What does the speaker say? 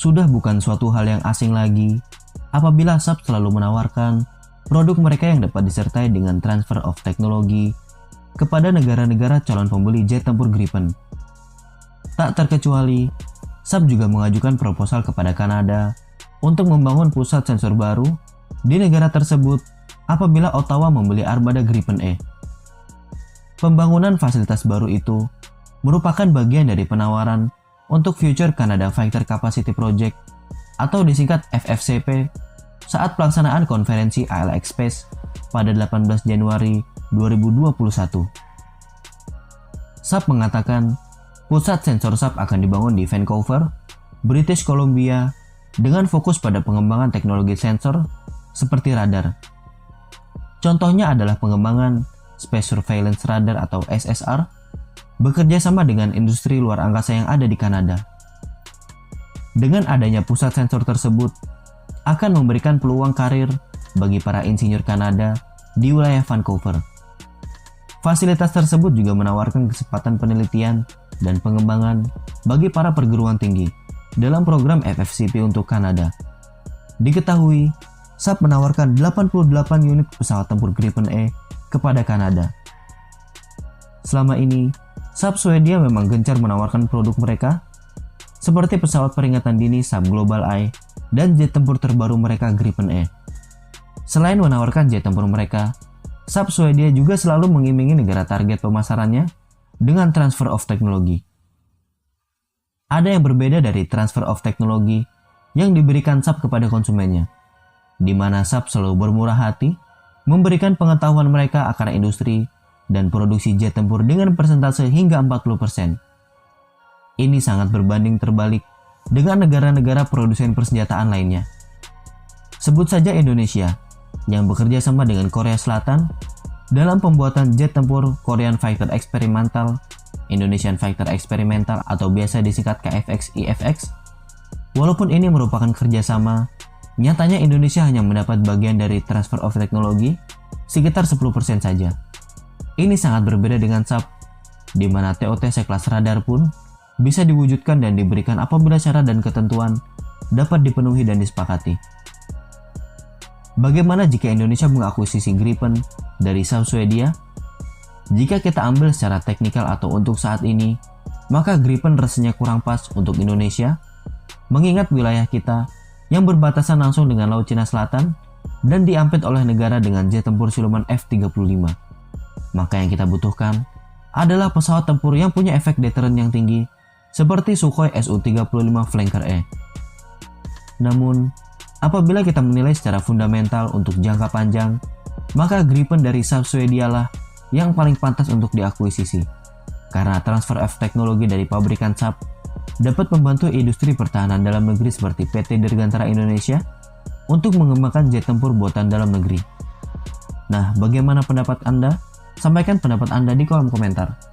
Sudah bukan suatu hal yang asing lagi apabila Saab selalu menawarkan produk mereka yang dapat disertai dengan transfer of teknologi kepada negara-negara calon pembeli jet tempur Gripen. Tak terkecuali, Saab juga mengajukan proposal kepada Kanada untuk membangun pusat sensor baru di negara tersebut apabila Ottawa membeli armada Gripen E. Pembangunan fasilitas baru itu merupakan bagian dari penawaran untuk Future Canada Fighter Capacity Project atau disingkat FFCP saat pelaksanaan konferensi ALX Space pada 18 Januari 2021. Saab mengatakan pusat sensor Saab akan dibangun di Vancouver, British Columbia dengan fokus pada pengembangan teknologi sensor seperti radar. Contohnya adalah pengembangan Space Surveillance Radar atau SSR bekerja sama dengan industri luar angkasa yang ada di Kanada. Dengan adanya pusat sensor tersebut akan memberikan peluang karir bagi para insinyur Kanada di wilayah Vancouver. Fasilitas tersebut juga menawarkan kesempatan penelitian dan pengembangan bagi para perguruan tinggi dalam program FFCP untuk Kanada. Diketahui, Saab menawarkan 88 unit pesawat tempur Gripen E kepada Kanada. Selama ini, Saab Swedia memang gencar menawarkan produk mereka seperti pesawat peringatan dini Saab Global Eye dan jet tempur terbaru mereka Gripen E. Selain menawarkan jet tempur mereka, Saab Swedia juga selalu mengiming-imingi negara target pemasarannya dengan transfer of teknologi. Ada yang berbeda dari transfer of teknologi yang diberikan Saab kepada konsumennya, di mana Saab selalu bermurah hati memberikan pengetahuan mereka akan industri dan produksi jet tempur dengan persentase hingga 40%. Ini sangat berbanding terbalik dengan negara-negara produsen persenjataan lainnya. Sebut saja Indonesia yang bekerja sama dengan Korea Selatan dalam pembuatan jet tempur Korean Fighter Experimental, Indonesian Fighter Experimental atau biasa disingkat KFX-IFX. Walaupun ini merupakan kerjasama, nyatanya Indonesia hanya mendapat bagian dari transfer of teknologi sekitar 10% saja. Ini sangat berbeda dengan Saab, di mana TOT sekelas radar pun bisa diwujudkan dan diberikan apabila syarat dan ketentuan dapat dipenuhi dan disepakati. Bagaimana jika Indonesia mengakuisisi Gripen dari Saab Swedia? Jika kita ambil secara teknikal atau untuk saat ini, maka Gripen rasanya kurang pas untuk Indonesia, mengingat wilayah kita yang berbatasan langsung dengan Laut Cina Selatan dan diampit oleh negara dengan jet tempur siluman F-35. Maka yang kita butuhkan adalah pesawat tempur yang punya efek deterren yang tinggi seperti Sukhoi Su-35 Flanker E. Namun, apabila kita menilai secara fundamental untuk jangka panjang, maka Gripen dari Saab Swedia lah yang paling pantas untuk diakuisisi. Karena transfer of teknologi dari pabrikan Saab dapat membantu industri pertahanan dalam negeri seperti PT Dirgantara Indonesia untuk mengembangkan jet tempur buatan dalam negeri. Nah, bagaimana pendapat Anda? Sampaikan pendapat Anda di kolom komentar.